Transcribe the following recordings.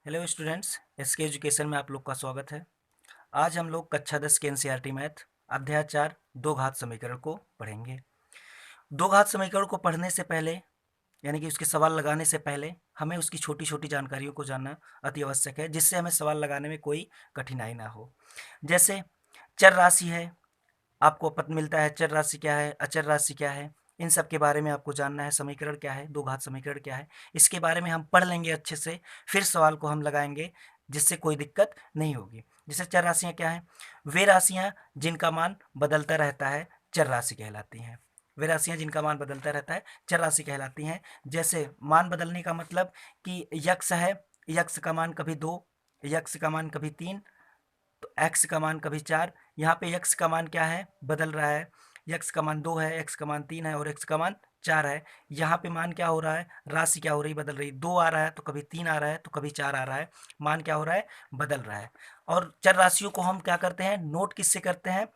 Hello students, SK education में आप लोग का स्वागत है। आज हम लोग कक्षा 10 के एनसीईआरटी मैथ अध्याय 4 दो घात समीकरण को पढ़ेंगे। दो घात समीकरण को पढ़ने से पहले यानी कि उसके सवाल लगाने से पहले हमें उसकी छोटी छोटी जानकारियों को जानना अति आवश्यक है, जिससे हमें सवाल लगाने में कोई कठिनाई ना हो। जैसे चर राशि है, आपको पता मिलता है चर राशि क्या है, अचर राशि क्या है, इन सब के बारे में आपको जानना है। समीकरण क्या है, दो घात समीकरण क्या है, इसके बारे में हम पढ़ लेंगे अच्छे से, फिर सवाल को हम लगाएंगे जिससे कोई दिक्कत नहीं होगी। जैसे चर राशियाँ क्या हैं? वे राशियाँ जिनका मान बदलता रहता है चर राशि कहलाती हैं। वे राशियाँ जिनका मान बदलता रहता है चर राशि कहलाती हैं। जैसे मान बदलने का मतलब कि यक्स है, यक्स का मान कभी 2, यक्स का मान कभी 3, तो एक्स का मान कभी 4। यहाँ पे एक्स का मान क्या है, बदल रहा है। एक्स का मान 2 है, एक्स का मान 3 है और एक्स का मान 4 है। यहाँ पे मान क्या हो रहा है, राशि क्या हो रही, बदल रही। 2 आ रहा है तो कभी 3 आ रहा है तो कभी 4 आ रहा है। मान क्या हो रहा है, बदल रहा है। और चर राशियों को हम क्या करते हैं, नोट किससे करते हैं?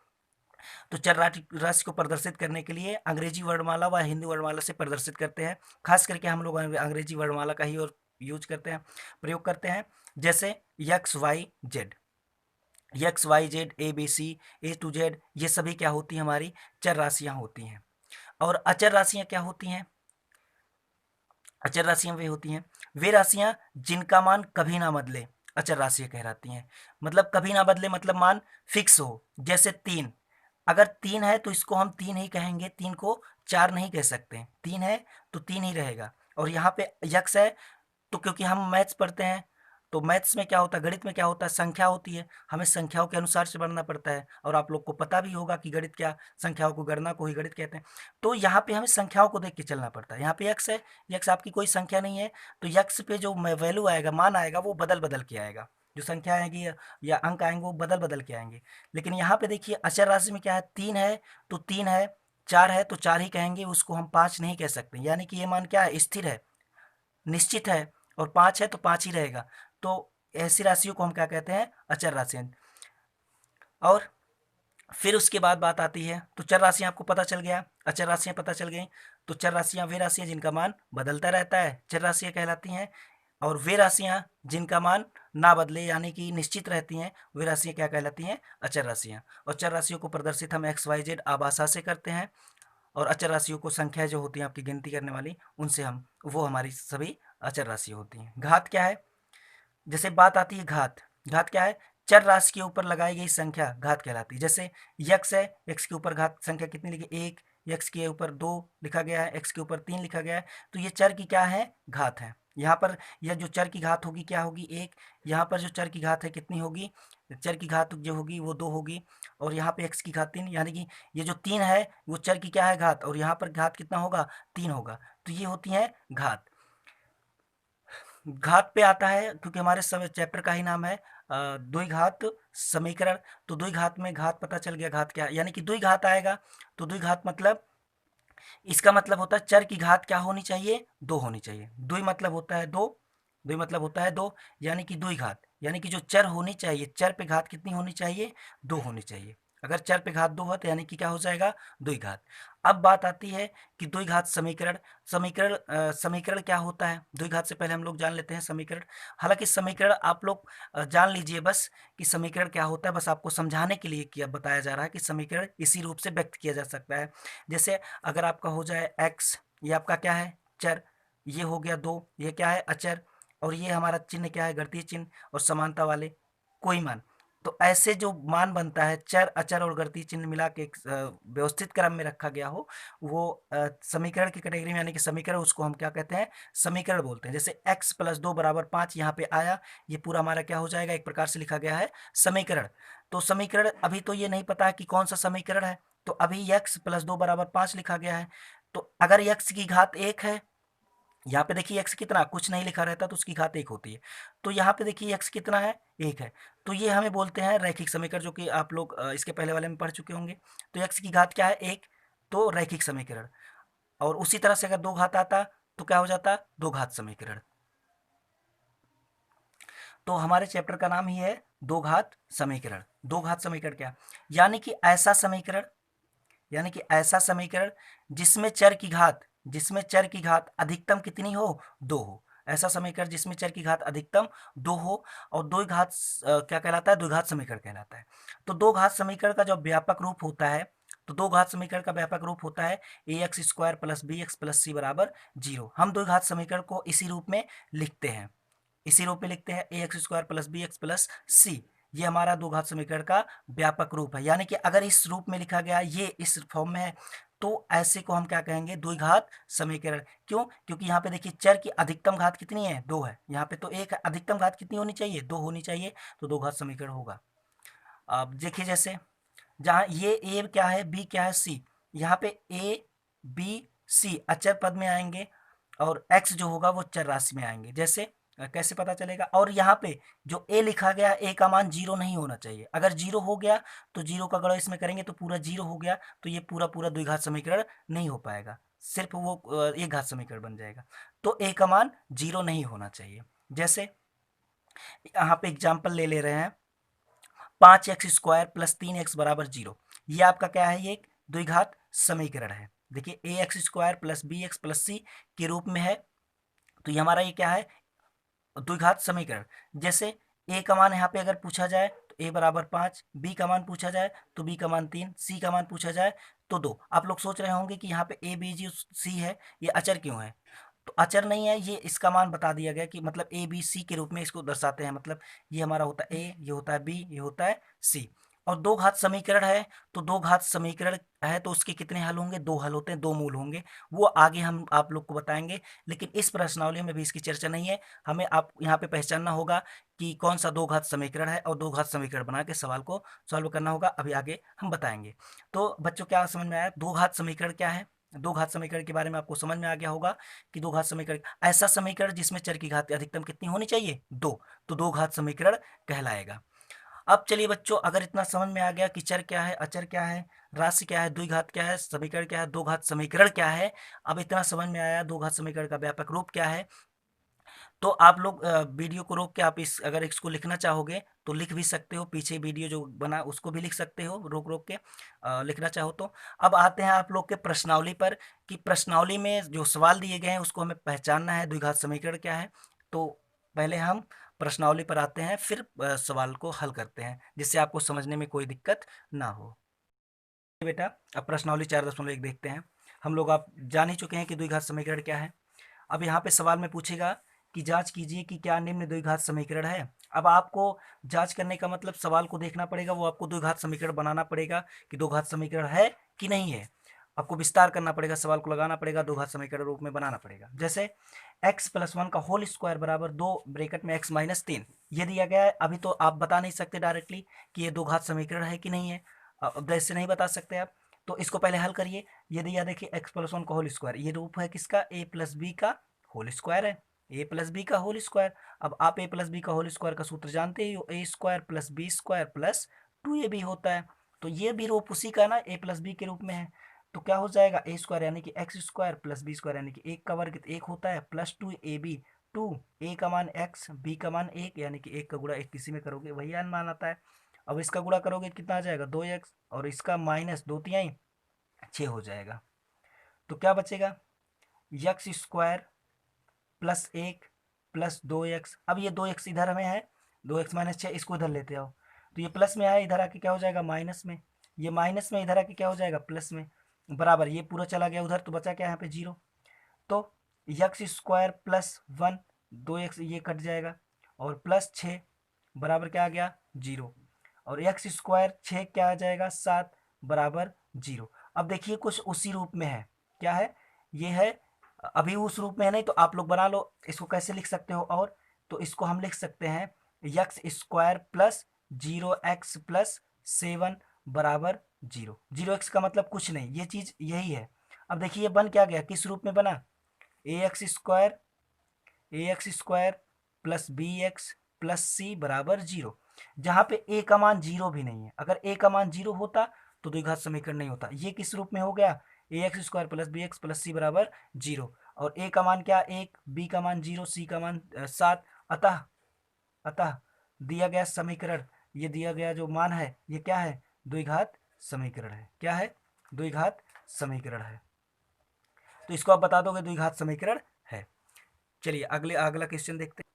तो चर राशि को प्रदर्शित करने के लिए अंग्रेजी वर्णमाला व हिंदी वर्णमाला से प्रदर्शित करते हैं। खास करके हम लोग अंग्रेजी वर्णमाला का ही और यूज करते हैं, प्रयोग करते हैं। जैसे x y z, x y z a b c a to z, ये सभी क्या होती हैं, हमारी चर राशियां होती हैं। और अचर राशियां क्या होती हैं? अचर राशियां वे होती हैं, वे राशियां जिनका मान कभी ना बदले, अचर राशियां कहलाती हैं। मतलब कभी ना बदले मतलब मान फिक्स हो। जैसे 3, अगर 3 है तो इसको हम 3 ही कहेंगे, 3 को 4 नहीं कह सकते। 3 है तो 3 ही रहेगा। और यहाँ पे यक्स है तो क्योंकि हम मैथ्स पढ़ते हैं, तो मैथ्स में क्या होता है, गणित में क्या होता है, संख्या होती है। हमें संख्याओं के अनुसार से बढ़ना पड़ता है और आप लोग को पता भी होगा कि गणित क्या, संख्याओं को गणना को ही गणित कहते हैं। तो यहाँ पे हमें संख्याओं को देख के चलना पड़ता है। यहाँ पे यक्स है, यक्स आपकी कोई संख्या नहीं है, तो यक्स पे जो वैल्यू आएगा, मान आएगा, वो बदल बदल के आएगा। जो संख्या आएगी या अंक आएंगे वो बदल बदल के आएंगे। लेकिन यहाँ पे देखिए अचर राशि में क्या है, 3 है तो 3 है, 4 है तो 4 ही कहेंगे, उसको हम 5 नहीं कह सकते। यानी कि ये मान क्या है, स्थिर है, निश्चित है। और 5 है तो 5 ही रहेगा। तो ऐसी राशियों को हम क्या कहते हैं, अचर राशियां। और फिर उसके बाद बात आती है, तो चर राशियां आपको पता चल गया, अचर राशियां पता चल गई। तो चर राशियां वे राशियां जिनका मान बदलता रहता है, चर राशियां कहलाती हैं। और वे राशियां जिनका मान ना बदले यानी कि निश्चित रहती हैं, वे राशियां क्या कहलाती हैं, अचर राशियां। और चर राशियों को प्रदर्शित हम एक्स वाई जेड आभाषा से करते हैं। और अचर राशियों को संख्या जो होती है आपकी गिनती करने वाली, उनसे हम, वो हमारी सभी अचर राशियां होती हैं। घात क्या है? जैसे बात आती है घात, घात क्या है, चर राशि के ऊपर लगाई गई संख्या घात कहलाती है। जैसे यक्स है, एक्स के ऊपर घात संख्या कितनी लिखी, 1, यक्स के ऊपर 2 लिखा गया है, एक्स के ऊपर 3 लिखा गया है, तो ये चर की क्या है, घात है। यहाँ पर यह जो चर की घात होगी क्या होगी, 1। यहाँ पर जो चर की घात है कितनी होगी, चर की घात जो होगी वो 2 होगी। और यहाँ पे एक्स की घात 3, यानी कि ये जो 3 है वो चर की क्या है, घात, और यहाँ पर घात कितना होगा, 3 होगा। तो ये होती है घात। घात पे आता है क्योंकि हमारे सब चैप्टर का ही नाम है द्विघात समीकरण। तो द्विघात में घात पता चल गया, घात क्या है, यानी कि द्विघात आएगा। तो द्विघात मतलब, इसका मतलब होता है चर की घात क्या होनी चाहिए, 2 होनी चाहिए। द्वि मतलब होता है 2, द्वि मतलब होता है 2, यानी कि द्विघात, यानी कि जो चर होनी चाहिए, चर पे घात कितनी होनी चाहिए, 2 होनी चाहिए। अगर चर पे घात 2 है तो यानी कि क्या हो जाएगा, द्विघात। अब बात आती है कि द्विघात समीकरण। समीकरण क्या होता है, द्विघात से पहले हम लोग जान लेते हैं समीकरण। हालांकि समीकरण आप लोग जान लीजिए बस कि समीकरण क्या होता है, बस आपको समझाने के लिए किया बताया जा रहा है कि समीकरण इसी रूप से व्यक्त किया जा सकता है। जैसे अगर आपका हो जाए एक्स, ये आपका क्या है, चर, ये हो गया 2, ये क्या है, अचर, और ये हमारा चिन्ह क्या है, घड़ती चिन्ह और समानता वाले कोई मान। तो ऐसे जो मान बनता है, चर अचर और घड़ती चिन्ह मिला के एक व्यवस्थित क्रम में रखा गया हो, वो समीकरण की कैटेगरी में, यानी कि समीकरण, उसको हम क्या कहते हैं, समीकरण बोलते हैं। जैसे x + 2 = 5 यहाँ पे आया, ये पूरा हमारा क्या हो जाएगा, एक प्रकार से लिखा गया है समीकरण। तो समीकरण अभी तो ये नहीं पता है कि कौन सा समीकरण है, तो अभी x + 2 = 5 लिखा गया है। तो अगर x की घात 1 है, यहाँ पे देखिए x कितना, कुछ नहीं लिखा रहता तो उसकी घात 1 होती है। तो यहाँ पे देखिए x कितना है, 1 है। तो ये हमें बोलते हैं रैखिक समीकरण, जो कि आप लोग इसके पहले वाले में पढ़ चुके होंगे। तो x की घात क्या है, 1, तो रैखिक समीकरण। और उसी तरह से अगर 2 घात आता तो क्या हो जाता, 2 घात समीकरण। तो हमारे चैप्टर का नाम ही है दो घात समीकरण। दो घात समीकरण क्या, यानी कि ऐसा समीकरण, यानी कि ऐसा समीकरण जिसमें चर की घात, जिसमें चर की घात अधिकतम कितनी हो, 2 हो। ऐसा समीकरण जिसमें चर की घात अधिकतम 2 हो और दो घात क्या कहलाता है, द्विघात समीकरण कहलाता है। तो दो घात समीकरण का जो व्यापक रूप होता है, तो दो घात समीकरण का व्यापक रूप होता है a x square plus b x plus c बराबर 0। हम दो घात समीकरण को इसी रूप में लिखते हैं, इसी रूप में लिखते हैं a x square plus b x plus c. ये हमारा दो घात समीकरण का व्यापक रूप है। यानी कि अगर इस रूप में लिखा गया, ये इस फॉर्म में है, तो ऐसे को हम क्या कहेंगे, द्विघात समीकरण। क्यों? क्योंकि यहाँ पे देखिए चर की अधिकतम घात कितनी है, 2 है। यहाँ पे तो 1 है, अधिकतम घात कितनी होनी चाहिए, 2 होनी चाहिए, तो दो घात समीकरण होगा। अब देखिए जैसे जहाँ ये ए क्या है, बी क्या है, सी, यहाँ पे ए बी सी अचर पद में आएंगे और एक्स जो होगा वो चर राशि में आएंगे। जैसे कैसे पता चलेगा, और यहाँ पे जो ए लिखा गया, ए का मान 0 नहीं होना चाहिए। अगर 0 हो गया तो 0 का गणा इसमें करेंगे तो पूरा 0 हो गया, तो ये पूरा पूरा द्विघात समीकरण नहीं हो पाएगा, सिर्फ वो एक घात समीकरण बन जाएगा। तो ए का मान 0 नहीं होना चाहिए। जैसे यहाँ पे एग्जाम्पल ले रहे हैं, 5x² प्लस 3x बराबर 0। ये आपका क्या है, ये एक द्विघात समीकरण है। देखिए ax² plus b x plus c के रूप में है, तो ये हमारा ये क्या है, द्विघात समीकरण। जैसे a का मान यहाँ पे अगर पूछा जाए तो a बराबर 5, b का मान पूछा जाए तो b का मान 3, c का मान पूछा जाए तो 2। आप लोग सोच रहे होंगे कि यहाँ पे a b g c है, ये अचर क्यों है? तो अचर नहीं है, ये इसका मान बता दिया गया कि मतलब ए बी सी के रूप में इसको दर्शाते हैं। मतलब ये हमारा होता है ए, ये होता है बी, ये होता है सी। और दो घात समीकरण है, तो दो घात समीकरण है तो उसके कितने हल होंगे, दो हल होते हैं, दो मूल होंगे। वो आगे हम आप लोग को बताएंगे, लेकिन इस प्रश्नावली में भी इसकी चर्चा नहीं है। हमें आप यहाँ पे पहचानना होगा कि कौन सा दो घात समीकरण है और दो घात समीकरण बना के सवाल को सॉल्व करना होगा। अभी आगे हम बताएंगे। तो बच्चों क्या समझ में आया, दो घात समीकरण क्या है? दो घात समीकरण के बारे में आपको समझ में आ गया होगा कि दो घात समीकरण ऐसा समीकरण जिसमें चर की घात अधिकतम कितनी होनी चाहिए, 2, तो दो घात समीकरण कहलाएगा। अब चलिए बच्चों, अगर इतना समझ में आ गया कि चर क्या है, अचर क्या है, राशि क्या है, द्विघात क्या है, समीकरण क्या है, दो घात समीकरण क्या है, अब इतना समझ में आया दो घात समीकरण का व्यापक रूप क्या है, तो आप लोग वीडियो को रोक के आप इस अगर इसको लिखना चाहोगे तो लिख भी सकते हो, पीछे वीडियो जो बना उसको भी लिख सकते हो, रोक रोक के लिखना चाहो तो। अब आते हैं आप लोग के प्रश्नावली पर, कि प्रश्नावली में जो सवाल दिए गए हैं उसको हमें पहचानना है, द्विघात समीकरण क्या है। तो पहले हम प्रश्नावली पर आते हैं, फिर सवाल को हल करते हैं, जिससे आपको समझने में कोई दिक्कत ना हो। बेटा अब प्रश्नावली 4.1 देखते हैं। हम लोग आप जान ही चुके हैं कि द्विघात समीकरण क्या है। अब यहाँ पे सवाल में पूछेगा कि जांच कीजिए कि क्या निम्न द्विघात समीकरण है। अब आपको जांच करने का मतलब सवाल को देखना पड़ेगा, वो आपको द्विघात समीकरण बनाना पड़ेगा कि दो घात समीकरण है कि नहीं है। आपको विस्तार करना पड़ेगा, सवाल को लगाना पड़ेगा, दो घात समीकरण रूप में बनाना पड़ेगा। जैसे x प्लस 1 का होल स्क्वायर बराबर 2 ब्रैकेट में x माइनस 3, ये दिया गया है। अभी तो आप बता नहीं सकते डायरेक्टली कि ये दो घात समीकरण है कि नहीं है, अब ऐसे नहीं बता सकते आप। तो इसको पहले हल करिए। ये दिया देखिए x प्लस 1 का होल स्क्वायर, ये रूप है किसका, a प्लस बी का होल स्क्वायर है, ए प्लस बी का होल स्क्वायर। अब आप ए प्लस बी का होल स्क्वायर का सूत्र जानते ही हो, a square plus b square plus 2ab होता है। तो ये भी रूप उसी का ना, ए प्लस बी के रूप में है। तो क्या हो जाएगा, ए स्क्वायर यानी कि x square plus b square यानी कि एक का वर्ग एक होता है, प्लस 2ab, 2 ए का मान x, बी का मान 1 यानी कि 1 का गुणा 1 किसी में करोगे वही मान आता है। अब इसका गुणा करोगे कितना आ जाएगा, 2x, और इसका माइनस 2 6 हो जाएगा। तो क्या बचेगा, x square plus 1 plus 2x। अब ये 2x इधर हमें है, 2x माइनस 6, इसको इधर लेते आओ, तो ये प्लस में आया, इधर आके क्या हो जाएगा माइनस में, ये माइनस में इधर आके क्या हो जाएगा प्लस में, बराबर ये पूरा चला गया उधर, तो बचा क्या यहाँ पे 0। तो एक्स स्क्वायर प्लस 1, 2x ये कट जाएगा, और प्लस 6 बराबर क्या आ गया 0, और एक्स स्क्वायर 6 क्या आ जाएगा 7 बराबर 0। अब देखिए कुछ उसी रूप में है, क्या है, ये है, अभी उस रूप में है नहीं, तो आप लोग बना लो। इसको कैसे लिख सकते हो, और तो इसको हम लिख सकते हैं x square plus 0x plus 7 बराबर 0। 0x का मतलब कुछ नहीं, ये चीज यही है। अब देखिए ये बन क्या गया, किस रूप में बना, a x square plus b x plus c बराबर 0, जहां पे ए का मान 0 भी नहीं है। अगर ए का मान 0 होता तो द्विघात समीकरण नहीं होता। ये किस रूप में हो गया, a x square plus b x plus c बराबर 0, और ए का मान क्या 1, बी का मान 0, सी का मान 7। अतः अतः दिया गया समीकरण, ये दिया गया जो मान है ये क्या है, द्विघात समीकरण है। क्या है, द्विघात समीकरण है। तो इसको आप बता दोगे द्विघात समीकरण है। चलिए अगला क्वेश्चन देखते हैं।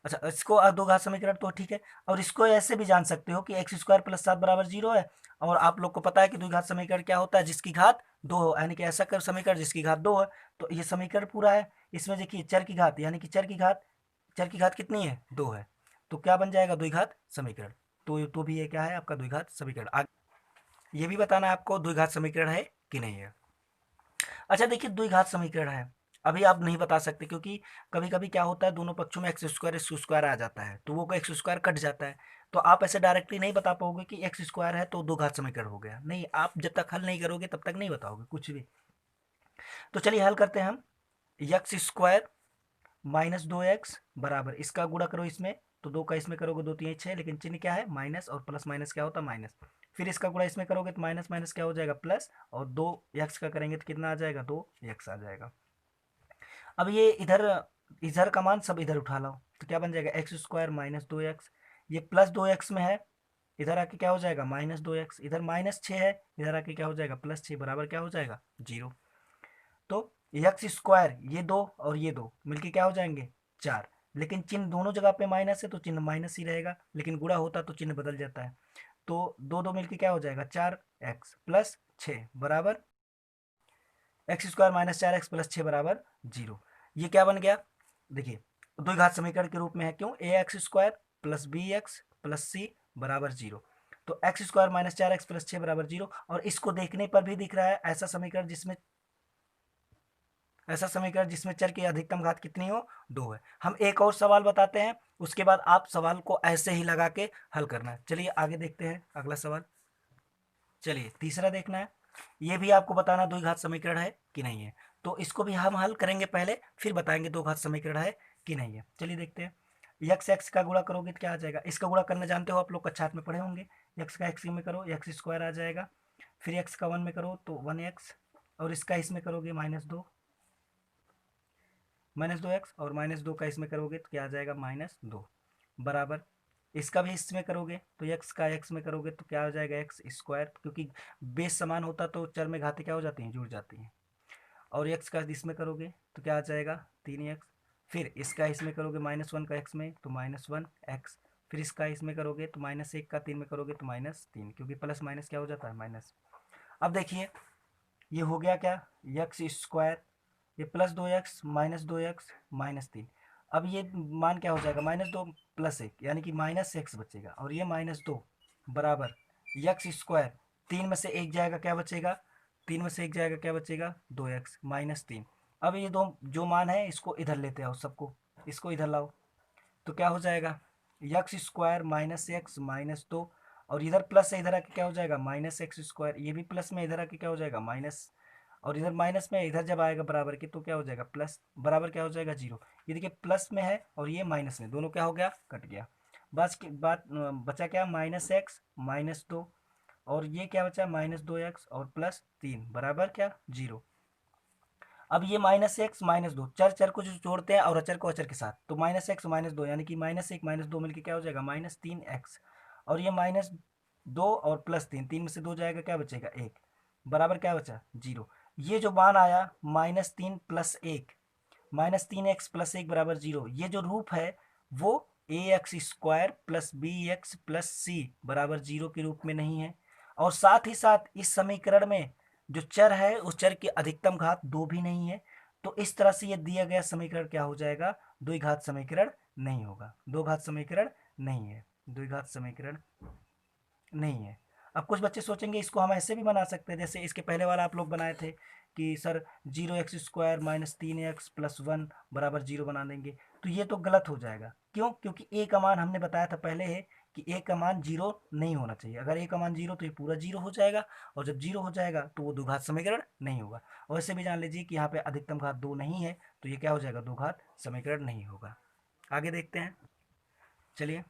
अच्छा, इसको दो घात समीकरण तो ठीक है, और इसको ऐसे भी जान सकते हो कि एक्स स्क्वायर प्लस 7 बराबर 0 है, और आप लोग को पता है कि द्विघात समीकरण क्या होता है, जिसकी घात 2 हो, यानी कि ऐसा कर समीकरण जिसकी घात 2 है। तो ये समीकरण पूरा है। इसमें देखिए चर की घात, यानी कि चर की घात कितनी है, 2 है, तो क्या बन जाएगा, द्विघात समीकरण। तो भी ये क्या है, आपका द्विघात समीकरण। ये भी बताना है आपको द्विघात समीकरण है कि नहीं है। अच्छा देखिए, द्विघात समीकरण है, अभी आप नहीं बता सकते, क्योंकि कभी कभी क्या होता है, दोनों पक्षों में एक्स स्क्वायर आ जाता है, तो वो एक्स स्क्वायर कट जाता है, तो आप ऐसे डायरेक्टली नहीं बता पाओगे कि एक्स स्क्वायर है तो दो घात समीकरण हो गया, नहीं, आप जब तक हल नहीं करोगे तब तक नहीं बताओगे कुछ भी। तो चलिए हल करते हैं हम। एक्स स्क्वायर माइनस 2x बराबर, इसका गुणा करो इसमें, तो 2 का इसमें करोगे 2 3 6, लेकिन चिन्ह क्या है, माइनस, और प्लस माइनस क्या होता है, माइनस। फिर इसका गुणा इसमें करोगे तो माइनस माइनस क्या हो जाएगा, प्लस, और 2x का करेंगे तो कितना आ जाएगा, 2x आ जाएगा। अब ये इधर इधर का मान सब इधर उठा लो, तो क्या बन जाएगा, एक्स स्क्वायर माइनस 2x, ये प्लस 2x में है, इधर आके क्या हो जाएगा, माइनस 2x, इधर माइनस 6 है, इधर आके क्या हो जाएगा, प्लस 6, बराबर क्या हो जाएगा, 0। तो एक्स स्क्वायर, ये दो और ये दो मिलके क्या हो जाएंगे, 4, लेकिन चिन्ह दोनों जगह पे माइनस है तो चिन्ह माइनस ही रहेगा, लेकिन गुणा होता तो चिन्ह बदल जाता है। तो दो दो मिलके क्या हो जाएगा, 4x प्लस 6 बराबर x square minus 4x plus 6 बराबर 0। ये क्या बन गया, देखिए द्विघात समीकरण के रूप में है, क्यों, a x square plus b x plus c बराबर 0। तो x square minus 4x plus 6 बराबर 0, और इसको देखने पर भी दिख रहा है ऐसा समीकरण जिसमें चर की अधिकतम घात कितनी हो, 2 है। हम एक और सवाल बताते हैं, उसके बाद आप सवाल को ऐसे ही लगा के हल करना है। चलिए आगे देखते हैं अगला सवाल। चलिए तीसरा देखना है, ये भी आपको बताना द्विघात समीकरण है कि नहीं है, तो इसको भी हम हल करेंगे पहले, फिर बताएंगे दो घात समीकरण है कि नहीं है। चलिए देखते हैं। यक्स एक्स का गुणा करोगे तो क्या आ जाएगा, इसका गुणा करना जानते हो आप लोग, कक्षा 8 में पढ़े होंगे। यक्स का एक्स में करो, एक्स स्क्वायर आ जाएगा, फिर एक्स का 1 में करो तो 1x, और इसका इसमें करोगे -2 और -2 का इसमें करोगे तो क्या आ जाएगा, -2 बराबर, इसका भी इसमें करोगे तो एक्स का एक्स में करोगे तो क्या हो जाएगा, एक्स स्क्वायर, क्योंकि बेस समान होता तो चर में घातें क्या हो जाती हैं, जुड़ जाती हैं। और एक्स का इसमें करोगे तो क्या आ जाएगा, 3x, फिर इसका इसमें करोगे -1 का एक्स में तो -1x, फिर इसका इसमें करोगे तो -1 का 3 में करोगे तो -3, क्योंकि प्लस माइनस क्या हो जाता है, माइनस। अब देखिए ये हो गया क्या, एक्स स्क्वायर, ये +2x -2x -3। अब ये मान क्या हो जाएगा, -2 + 1, यानी कि -x बचेगा, और ये -2 बराबर एक्स स्क्वायर, 3 में से 1 जाएगा क्या बचेगा, 3 में से 1 जाएगा क्या बचेगा, 2x -3। अब ये दो जो मान है इसको इधर लेते आओ, सबको इसको इधर लाओ, तो क्या हो जाएगा, एक्स स्क्वायर -x -2, और इधर प्लस है, इधर आके क्या हो जाएगा, -x स्क्वायर, ये भी प्लस में, इधर आके क्या हो जाएगा, माइनस, और इधर माइनस में, इधर जब आएगा बराबर के तो क्या हो जाएगा, प्लस, बराबर क्या हो जाएगा, 0। ये देखिए प्लस में है और ये माइनस में, दोनों क्या हो गया, कट गया। बचा क्या, -x -2, और ये क्या बचा, -2x और +3 बराबर क्या, 0। अब ये -x -2, चर चर को जो जोड़ते हैं और अचर को अचर के साथ, तो -x -2, यानी कि -1 -2 मिलके क्या हो जाएगा, -3x, और ये -2 और +3, 3 में से 2 जाएगा क्या बचेगा, 1 बराबर क्या बचा, 0। ये जो मान आया -3 + 1, -3x + 1 बराबर 0, ये जो रूप है वो ax square plus b x plus c बराबर 0 के रूप में नहीं है, और साथ ही साथ इस समीकरण में जो चर है उस चर की अधिकतम घात 2 भी नहीं है। तो इस तरह से ये दिया गया समीकरण क्या हो जाएगा, द्विघात समीकरण नहीं होगा, दो घात समीकरण नहीं है, द्विघात समीकरण नहीं है। अब कुछ बच्चे सोचेंगे इसको हम ऐसे भी बना सकते हैं, जैसे इसके पहले वाला आप लोग बनाए थे कि सर 0x स्क्वायर -3x + 1 बराबर 0 बना देंगे, तो ये तो गलत हो जाएगा। क्यों, क्योंकि ए का मान हमने बताया था पहले है कि ए का मान 0 नहीं होना चाहिए, अगर ए का मान 0 तो ये पूरा 0 हो जाएगा, और जब 0 हो जाएगा तो वो द्विघात समीकरण नहीं होगा। और वैसे भी जान लीजिए कि यहाँ पे अधिकतम घात 2 नहीं है, तो ये क्या हो जाएगा, द्विघात समीकरण नहीं होगा। आगे देखते हैं। चलिए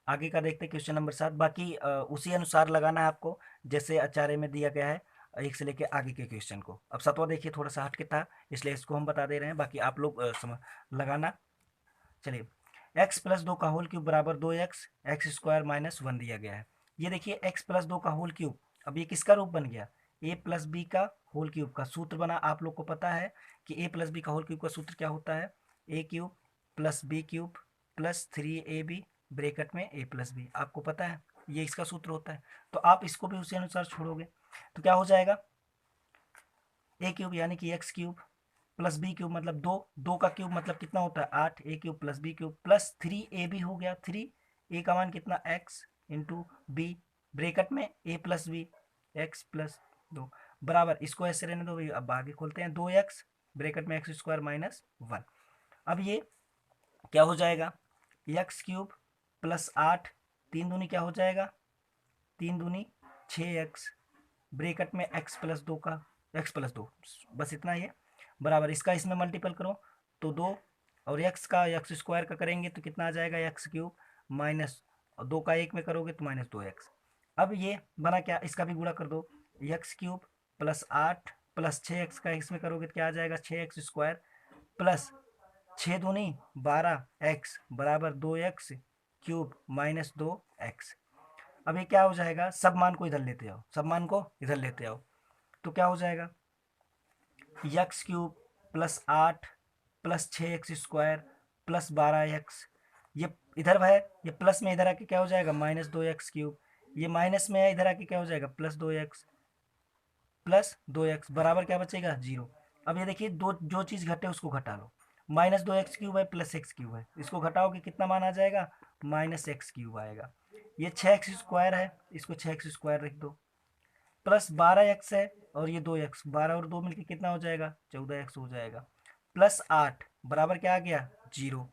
आगे का देखते हैं, क्वेश्चन नंबर 7। बाकी उसी अनुसार लगाना है आपको जैसे आचार्य में दिया गया है, एक से लेके आगे के क्वेश्चन को। अब 7वां देखिए थोड़ा सा हट के था, इसलिए इसको हम बता दे रहे हैं, बाकी आप लोग लगाना। चलिए x + 2 का होल क्यूब बराबर 2x एक्स स्क्वायर -1 दिया गया है। ये देखिए x + 2 का होल क्यूब, अब ये किसका रूप बन गया, a + b का होल क्यूब का सूत्र बना। आप लोग को पता है कि a + b का होल क्यूब का सूत्र क्या होता है, a cube plus b cube plus 3ab bracket में a प्लस बी। आपको पता है ये इसका सूत्र होता है, तो आप इसको भी उसी अनुसार छोड़ोगे तो क्या हो जाएगा, ए क्यूब यानी कि x cube plus b cube मतलब दो, दो का क्यूब मतलब कितना होता है 8, a cube plus b cube plus 3ab हो गया, 3 ए का मान कितना x इंटू बी ब्रैकेट में a plus b x plus दो बराबर, इसको ऐसे रहने दो। अब आगे खोलते हैं, 2x ब्रैकेट में एक्स स्क्वायर माइनस 1। अब ये क्या हो जाएगा, एक्स क्यूब प्लस 8, 3 दूनी क्या हो जाएगा, 3 दूनी 6x ब्रैकेट में x प्लस दो का x प्लस दो, बस इतना ही है बराबर, इसका इसमें मल्टीपल करो तो 2 और x का एक्स स्क्वायर का करेंगे तो कितना आ जाएगा, एक्स क्यूब माइनस 2 का 1 में करोगे तो माइनस 2x। अब ये बना क्या, इसका भी गुणा कर दो, x cube plus 8 plus 6x का इसमें करोगे तो क्या आ जाएगा 6x स्क्वायर प्लस 6 दूनी 12x बराबर 2x क्यूब माइनस 2x। अब ये क्या हो जाएगा, सब मान को इधर लेते आओ, सब मान को इधर लेते आओ तो क्या हो जाएगा, x cube plus 8 plus 6x square plus 12x, ये इधर है, ये प्लस में इधर आके क्या हो जाएगा माइनस 2x क्यूब, ये माइनस में है इधर आके क्या हो जाएगा प्लस 2x बराबर क्या बचेगा 0। अब ये देखिए दो जो चीज़ घटे उसको घटा लो, माइनस 2x क्यूब है प्लस x क्यूब है, इसको घटाओगे कितना मान आ जाएगा माइनस x क्यूब आएगा। ये 6x स्क्वायर है, इसको 6x स्क्वायर रख दो प्लस 12x है और ये 2x, 12 और 2 मिलके कितना हो जाएगा 14x हो जाएगा प्लस 8 बराबर क्या आ गया 0।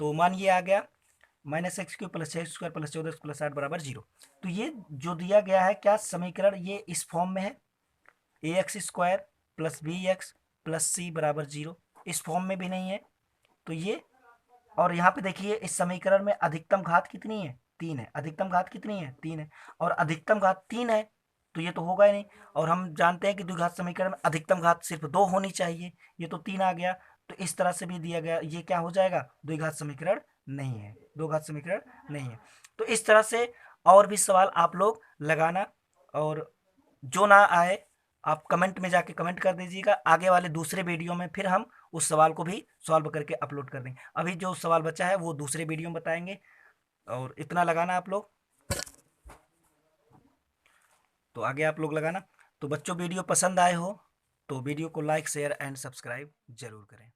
तो मान ये आ गया minus x cube plus 6 square plus 14 plus 8 बराबर 0। तो ये जो दिया गया है क्या समीकरण, ये इस फॉर्म में है, a x square plus b x plus c बराबर 0, इस फॉर्म में भी नहीं है तो ये, और यहाँ पे देखिए इस समीकरण में अधिकतम घात कितनी है 3 है, अधिकतम घात कितनी है 3 है, और अधिकतम घात 3 है तो ये तो होगा ही नहीं, और हम जानते हैं कि द्विघात समीकरण में अधिकतम घात सिर्फ 2 होनी चाहिए, ये तो 3 आ गया, तो इस तरह से भी दिया गया, ये क्या हो जाएगा द्विघात समीकरण नहीं है, दो घात समीकरण नहीं है। तो इस तरह से और भी सवाल आप लोग लगाना, और जो ना आए आप कमेंट में जाके कमेंट कर दीजिएगा, आगे वाले दूसरे वीडियो में फिर हम उस सवाल को भी सॉल्व करके अपलोड कर देंगे। अभी जो सवाल बचा है वो दूसरे वीडियो में बताएंगे, और इतना लगाना आप लोग, तो आगे आप लोग लगाना। तो बच्चों वीडियो पसंद आए हो तो वीडियो को लाइक शेयर एंड सब्सक्राइब जरूर करें।